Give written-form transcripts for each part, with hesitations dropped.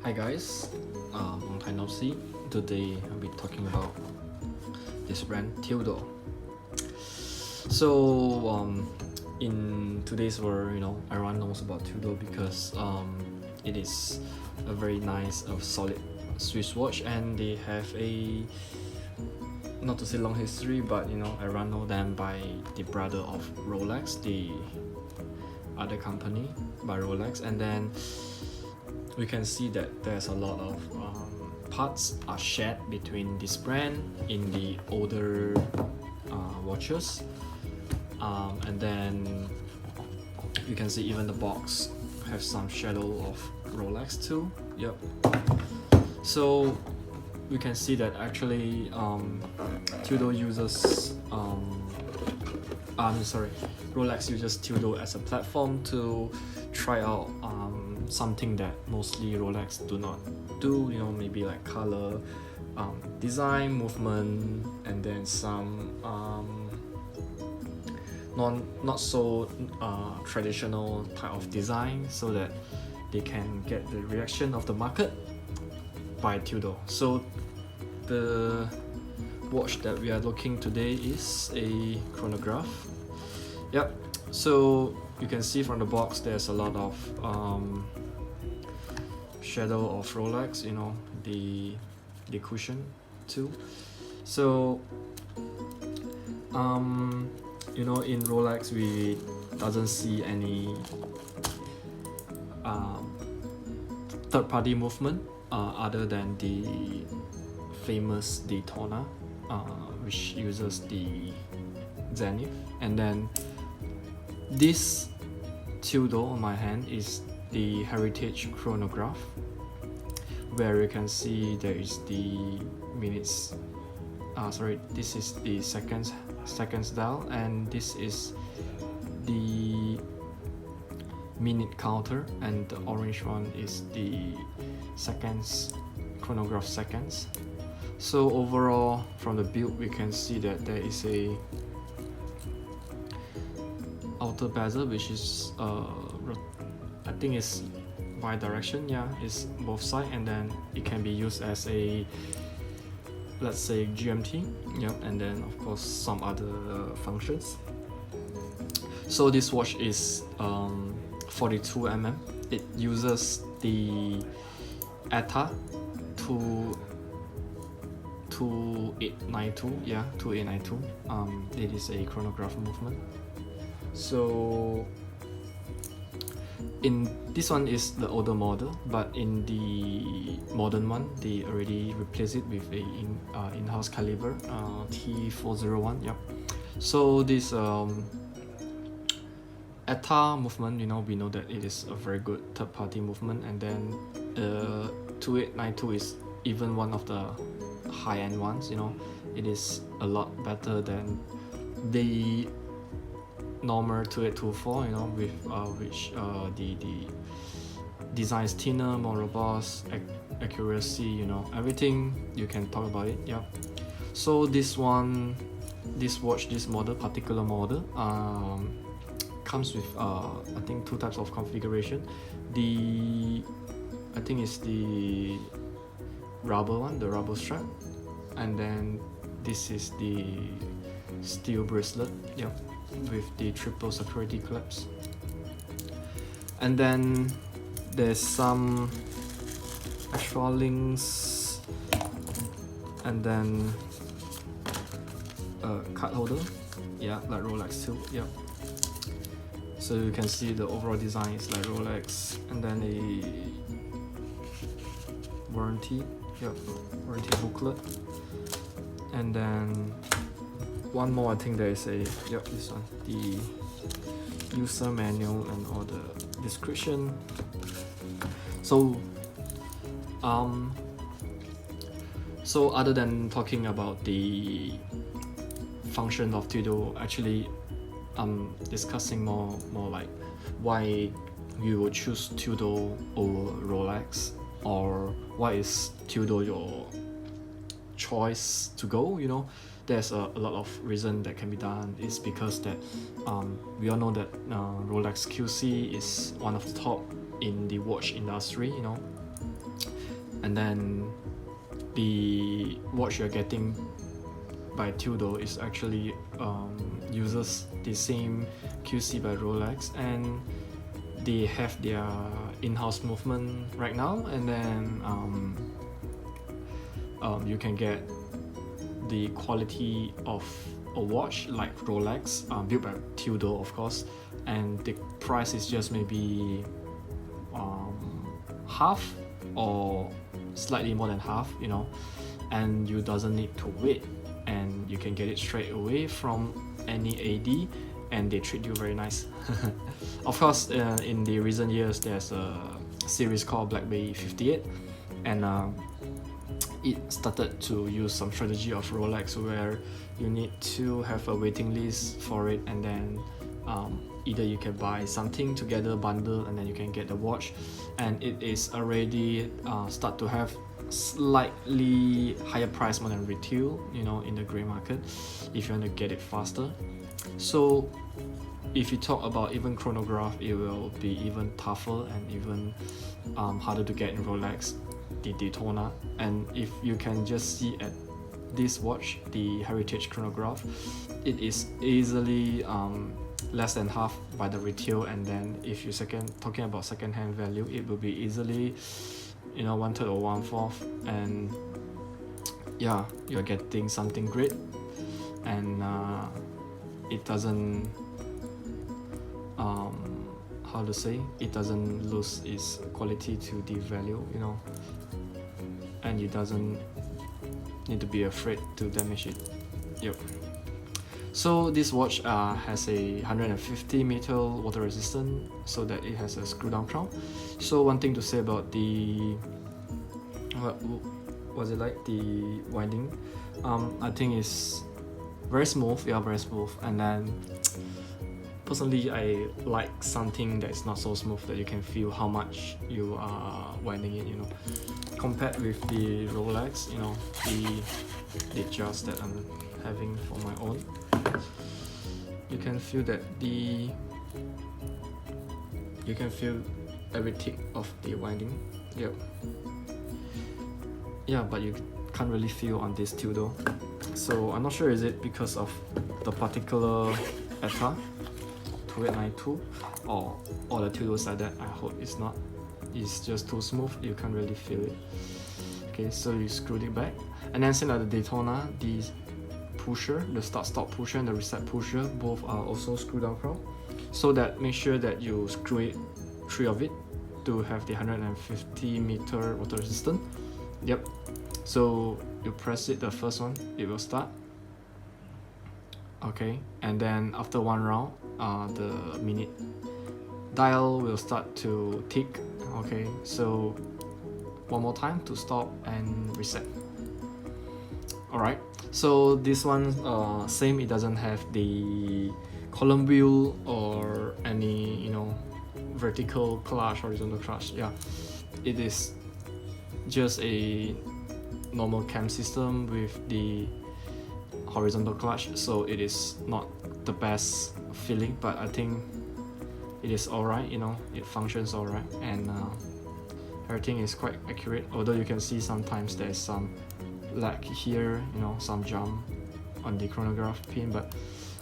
Hi guys, long time no see. Today I'll be talking about this brand Tudor. In today's world, everyone knows about Tudor because it is a very nice, solid Swiss watch, and they have a, not to say long history, but everyone know them by the brother of Rolex, the other company by Rolex, and then we can see that there's a lot of parts are shared between this brand in the older watches, and then you can see even the box have some shadow of Rolex too. Yep. So we can see that actually Tudor uses Rolex uses Tudor as a platform to try out something that mostly Rolex do not do, maybe like color, design, movement, and then some not so traditional type of design, so that they can get the reaction of the market by Tudor. So the watch that we are looking today is a chronograph. Yep. So you can see from the box there's a lot of shadow of Rolex, the cushion too. So in Rolex we doesn't see any third-party movement other than the famous Daytona, which uses the zenith, and then this Tudor on my hand is the Heritage Chronograph, where you can see there is the minutes. This is the seconds dial, and this is the minute counter, and the orange one is the seconds, chronograph seconds. So overall, from the build, we can see that there is a outer bezel, which is I think it's bi-direction. Yeah, it's both side, and then it can be used as a, let's say, GMT. Yep, and then of course some other functions. So this watch is 42 mm. It uses the ETA 2892. Yeah, 2892. It is a chronograph movement. So in this one is the older model, but in the modern one they already replaced it with a in-house caliber T401. Yep. So this ETA movement, we know that it is a very good third-party movement, and then 2892 is even one of the high-end ones. It is a lot better than the normal 2824, with which the design is thinner, more robust, accuracy, everything you can talk about it. Yeah. So this particular model comes with I think two types of configuration. I think it's the rubber one, the rubber strap, and then this is the steel bracelet. Yeah, with the triple security clips, and then there's some extra links, and then a card holder, yeah, like Rolex too. Yeah, so you can see the overall design is like Rolex, and then a warranty booklet, and then one more, I think there is this one, the user manual and all the description. So other than talking about the function of Tudor, actually I'm discussing more like why you would choose Tudor over Rolex, or why is Tudor your choice to go. There's a lot of reason that can be done. It's because that we all know that Rolex QC is one of the top in the watch industry. and then the watch you're getting by Tudor is actually uses the same QC by Rolex, and they have their in-house movement right now, and then you can get the quality of a watch like Rolex, built by Tudor of course, and the price is just maybe half or slightly more than half, you know, and you doesn't need to wait, and you can get it straight away from any AD, and they treat you very nice. Of course, in the recent years there's a series called Black Bay 58, and it started to use some strategy of Rolex where you need to have a waiting list for it, and then either you can buy something together, bundle, and then you can get the watch, and it is already start to have slightly higher price more than retail, you know, in the gray market if you want to get it faster. So if you talk about even chronograph, it will be even tougher and even harder to get in Rolex, the Daytona. And if you can just see at this watch, the Heritage Chronograph, it is easily less than half by the retail, and then if you talking about second-hand value, it will be easily, you know, 1/3 or 1/4, and yeah, you're getting something great, and it doesn't how to say, it doesn't lose its quality to the value, you know, and it doesn't need to be afraid to damage it. Yep. So this watch has a 150 metal water resistant, so that it has a screw down crown. So one thing to say about the what was it like, the winding, I think it's very smooth, very smooth. And then personally I like something that is not so smooth, that you can feel how much you are winding it, you know, compared with the Rolex, you know, the just that I'm having for my own. You can feel that you can feel every tick of the winding. Yep. Yeah, but you can't really feel on this Tudor. So I'm not sure, is it because of the particular ETA 2892 or the Tudors like that? I hope it's not. It's just too smooth, you can't really feel it. Okay, so you screwed it back, and then same like the Daytona, the pusher, the start-stop pusher and the reset pusher, both are also screw down crown, so that make sure that you screw it, 3 of it, to have the 150 meter water resistant. Yep. So you press it, the first one, it will start. Okay, and then after one round, the minute dial will start to tick. Okay, so one more time to stop and reset. Alright, so this one, same, it doesn't have the column wheel or any, you know, vertical clutch, horizontal clutch. Yeah, it is just a normal cam system with the horizontal clutch, so it is not the best feeling, but I think it is alright, you know, it functions alright, and everything is quite accurate, although you can see sometimes there's some lag here, you know, some jump on the chronograph pin, but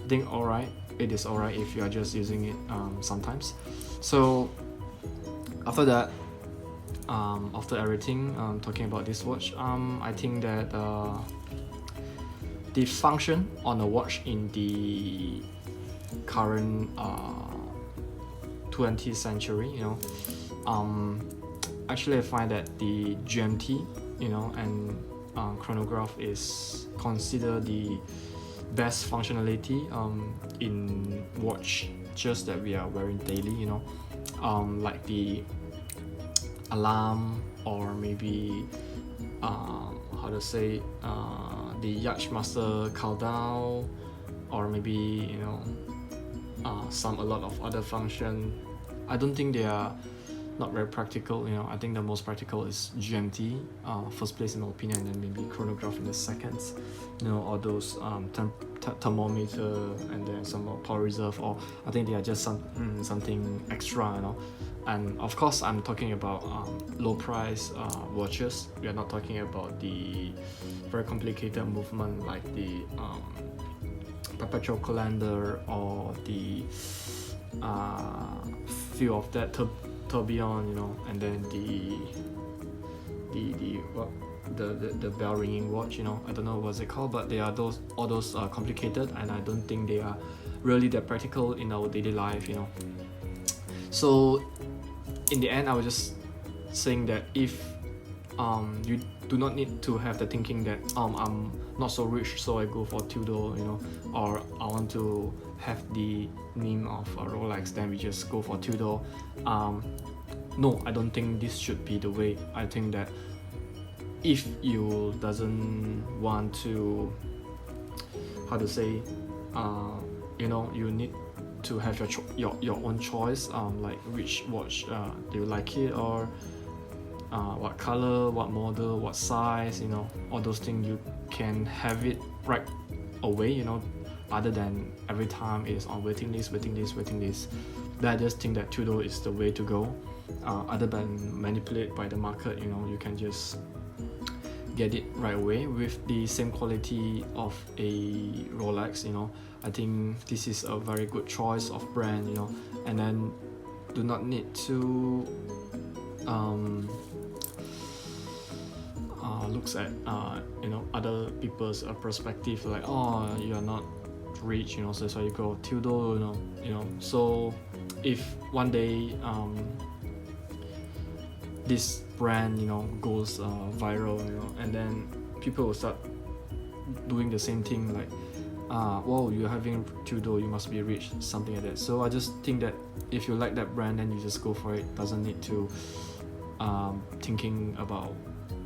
I think alright, it is alright if you are just using it sometimes. So after that, after everything, talking about this watch, I think that the function on a watch in the current 20th century, you know, actually I find that the GMT, you know, and chronograph is considered the best functionality in watch just that we are wearing daily, you know, like the alarm, or maybe how to say, the Yachtmaster countdown, or maybe, you know, a lot of other function. I don't think they are not very practical. You know, I think the most practical is GMT, first place in my opinion, and then maybe chronograph in the seconds. You know, all those thermometer and then some more power reserve, or I think they are just something extra, you know. And of course, I'm talking about low price watches. We are not talking about the very complicated movement like the perpetual calendar or the few of that tourbillon, you know, and then the bell ringing watch, you know. I don't know what's it called, but they are all those complicated, and I don't think they are really that practical in our daily life, you know. So in the end, I was just saying that if you do not need to have the thinking that I'm not so rich, so I go for Tudor, you know, or I want to have the name of a Rolex, then we just go for Tudor. No, I don't think this should be the way. I think that if you doesn't want to, how to say, you know, you need to have your own choice, like which watch do you like it, or what color, what model, what size, you know, all those things. You can have it right away, you know, other than every time it is on waiting list. But I just think that Tudor is the way to go. Other than manipulate by the market, you know, you can just get it right away with the same quality of a Rolex, you know. I think this is a very good choice of brand, you know, and then do not need to looks at you know, other people's perspective, like, oh, you are not rich, you know, so that's why you go Tudor, you know. So if one day this brand, you know, goes viral, you know, and then people will start doing the same thing, like, whoa, you're having Tudor, you must be rich, something like that. So I just think that if you like that brand, then you just go for it. Doesn't need to thinking about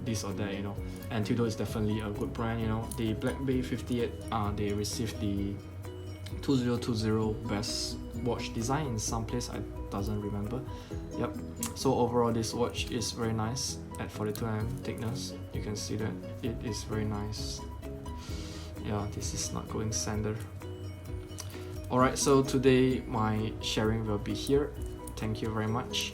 this or that, you know. And Tudor is definitely a good brand, you know. The Black Bay 58, they received the 2020 best watch design in some place, I doesn't remember. Yep. So overall, this watch is very nice at 42mm thickness. You can see that it is very nice. Yeah, this is not going center. Alright, so today my sharing will be here. Thank you very much.